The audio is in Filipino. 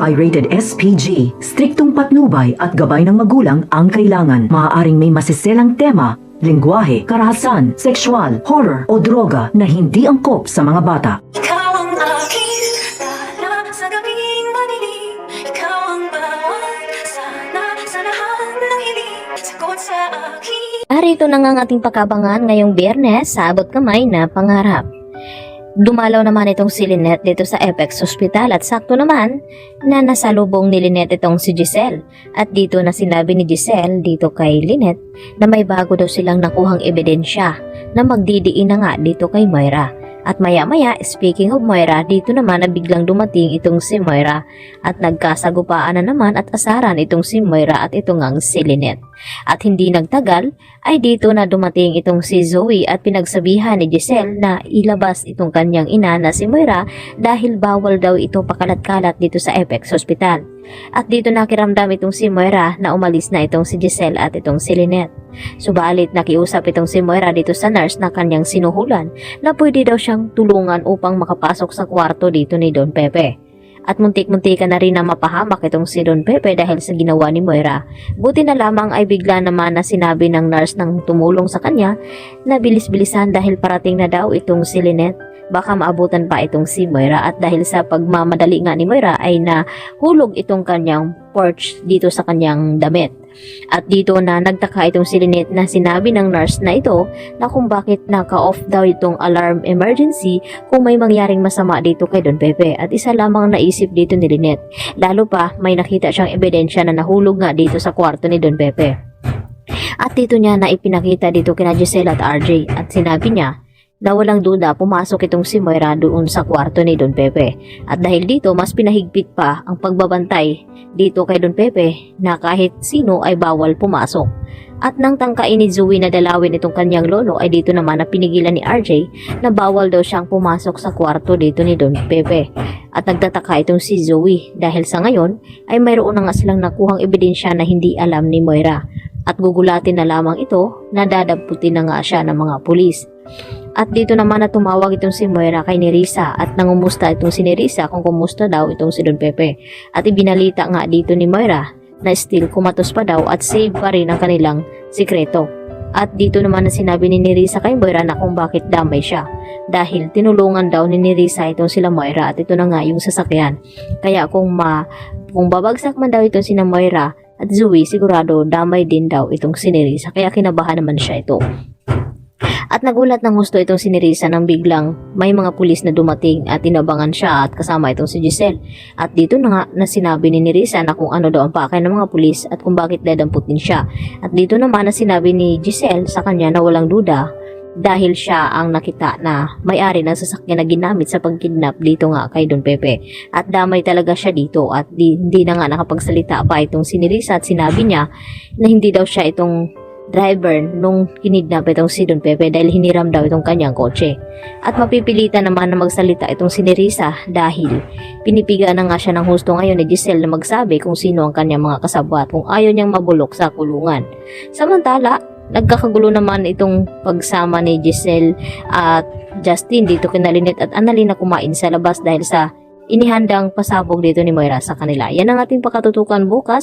ay rated SPG. Striktong patnubay at gabay ng magulang ang kailangan. Maaaring may masiselang tema, lengguwahe, karahasan, sexual, horror o droga na hindi angkop sa mga bata. Ikaw ang aking lala sa gabing madilim. Ikaw ang bawat sana sa lahat ng hiling. Sagot sa akin. Narito na nga ang ating pagkabangan ngayong Biyernes sa abot kamay na pangarap. Dumalaw naman itong si Lynette dito sa Apex Hospital at sakto naman na nasalubong ni Lynette itong si Giselle. At dito na sinabi ni Giselle dito kay Lynette na may bago daw silang nakuhang ebidensya na magdidiin na nga dito kay Moira. At maya-maya, speaking of Moira, dito naman na biglang dumating itong si Moira at nagkasagupaan na naman at asaran itong si Moira at ito ngang si Lynette. At hindi nagtagal ay dito na dumating itong si Zoe at pinagsabihan ni Giselle na ilabas itong kanyang ina na si Moira dahil bawal daw ito pakalat-kalat dito sa Apex Hospital. At dito nakiramdam itong si Moira na umalis na itong si Giselle at itong si Lynette. Subalit nakiusap itong si Moira dito sa nurse na kanyang sinuhulan na pwede daw siyang tulungan upang makapasok sa kwarto dito ni Don Pepe. At muntik-muntikan na rin na mapahamak itong si Don Pepe dahil sa ginawa ni Moira. Buti na lamang ay bigla naman na sinabi ng nurse nang tumulong sa kanya na bilis-bilisan dahil parating na daw itong si Lynette. Baka maabutan pa itong si Moira at dahil sa pagmamadali nga ni Moira ay nahulog itong kanyang porch dito sa kanyang damit. At dito na nagtaka itong si Lynette na sinabi ng nurse na ito na kung bakit naka-off daw itong alarm emergency kung may mangyaring masama dito kay Don Pepe. At isa lamang naisip dito ni Lynette. Lalo pa may nakita siyang ebidensya na nahulog nga dito sa kwarto ni Don Pepe. At dito niya na ipinakita dito kina Giselle at RJ at sinabi niya na walang duda pumasok itong si Moira doon sa kwarto ni Don Pepe. At dahil dito mas pinahigpit pa ang pagbabantay dito kay Don Pepe na kahit sino ay bawal pumasok. At nang tangkain ni Zoe na dalawin itong kanyang lolo ay dito naman na pinigilan ni RJ na bawal daw siyang pumasok sa kwarto dito ni Don Pepe. At nagtataka itong si Zoe dahil sa ngayon ay mayroon na nga silang nakuhang ebidensya na hindi alam ni Moira. At gugulatin na lamang ito na dadamputin na nga siya ng mga pulis. At dito naman na tumawag itong si Moira kay Nerissa at nangumusta itong si Nerissa kung kumusta daw itong si Don Pepe. At ibinalita nga dito ni Moira na still kumatos pa daw at save pa rin ang kanilang sikreto. At dito naman na sinabi ni Nerissa kay Moira na kung bakit damay siya. Dahil tinulungan daw ni Nerissa itong sila Moira at ito na nga yung sasakyan. Kaya kung babagsak man daw itong sina Moira at Zoe, sigurado damay din daw itong si Nerissa. Kaya kinabahan naman siya ito. At nagulat ng gusto itong si Nerissa nang biglang may mga pulis na dumating at inabangan siya at kasama itong si Giselle. At dito na nga na sinabi ni Nerissa na kung ano daw ang pakay ng mga pulis at kung bakit dadamputin siya. At dito naman na sinabi ni Giselle sa kanya na walang duda dahil siya ang nakita na may-ari ng sasakyan na ginamit sa pagkidnap dito nga kay Don Pepe. At damay talaga siya dito at hindi na nga nakapagsalita pa itong si Nerissa at sinabi niya na hindi daw siya itong driver nung kinidnap itong si Don Pepe dahil hiniram daw itong kanyang kotse. At mapipilitan naman na magsalita itong si Nerissa dahil pinipiga na nga siya ng husto ngayon ni Giselle na magsabi kung sino ang kanyang mga kasabwat kung ayaw niyang mabulok sa kulungan. Samantala, nagkakagulo naman itong pagsama ni Giselle at Justin dito kina Lynette at Annalyn na kumain sa labas dahil sa inihandang pasabog dito ni Moira sa kanila. Yan ang ating pakatutukan bukas.